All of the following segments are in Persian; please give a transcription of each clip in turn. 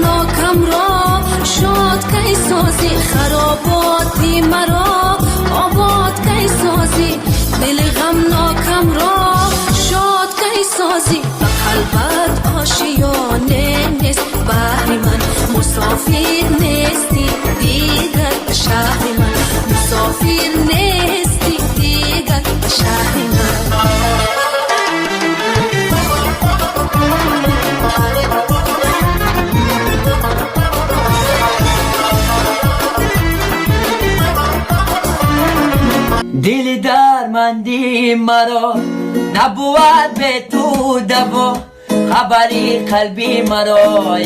غمناکم را شاد کی سازی، خراباتی مرا آباد کی سازی. دل غمناکم را شاد کی سازی، به قلبت آشیانه نیست بهر من. مسافر نیستی دیگر به شهر من، مسافر نیستی دیگر به شهر من. دل درمندی مرا نبود به تو دوا، خبری قلبی مرا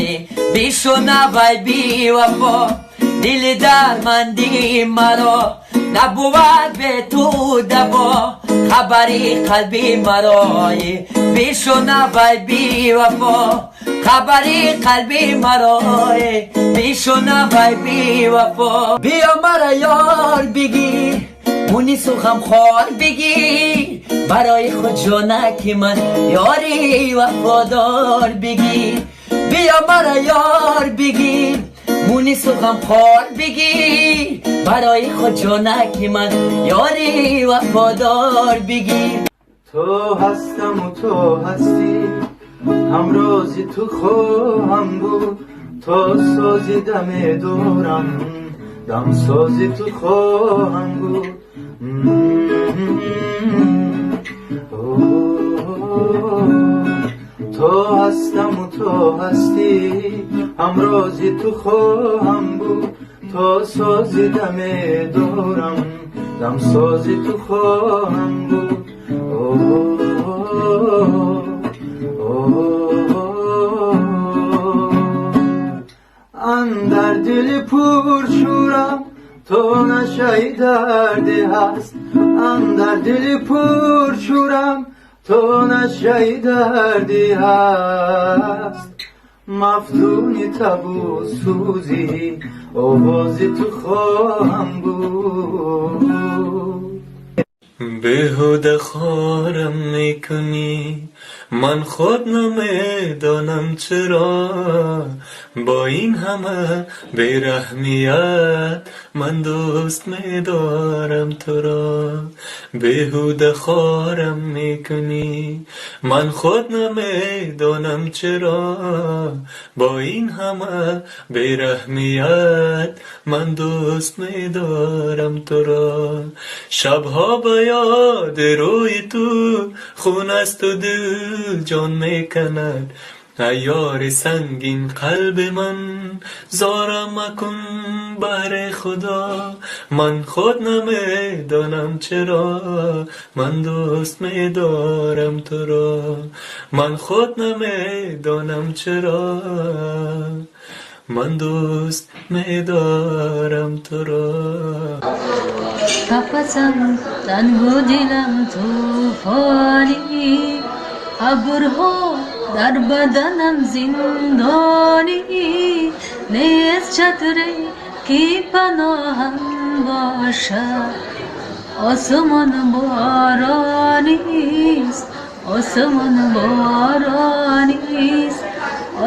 بیشو نوی بی وفا. دل درمندی مرا نبود به تو دوا، خبری قلبی مرا بیشو نوی بی وفا. خبری قلبی مرا بیشو نوی بی وفا. بیا مرا یار بگیر مونی سوخم خوار بگیر، برای خود جانک من یاری وفادار بگیر. بیا مرا یار بگیر مونی سوخم خوار بگیر، برای خود جانک من یاری وفادار بگیر. تو هستم و تو هستی، همرازی تو خواهم بود. تا سازی دم دورم، دم سازی تو خواهم بود. تو هستم و تو هستی، همرازی تو خواهم بود. تا سازی دم دورم، دم سازی تو خواهم بود. اندر دل پر شورم تو نشای دردی هست، اندر دل پر شورم تو نشای دردی هست. مفتونی تبو سوزی آوازی تو خواهم بود. بیهوده خارم میکنی، من خود نمیدانم چرا. با این همه بیرحمیت من دوست میدارم تو را. بیهوده خارم میکنی، من خود نمیدانم چرا. با این همه بیرحمیت من دوست میدارم تو را. شبها به یاد روی تو خون است و دل جان میکند. ای یار سنگین قلب من زارم مکن بهر خدا. من خود نمیدانم چرا من دوست میدارم تو را. من خود نمیدانم چرا من دوست میدارم تو را. نفسم تنگ دلم توفانی، ابرها در بدنم زندانی. نیست چتری که پناهم باشد، آسمان بارانیست، آسمان بارانیست،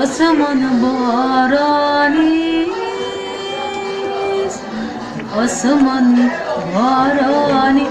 آسمان بارانیست، آسمان بارانی.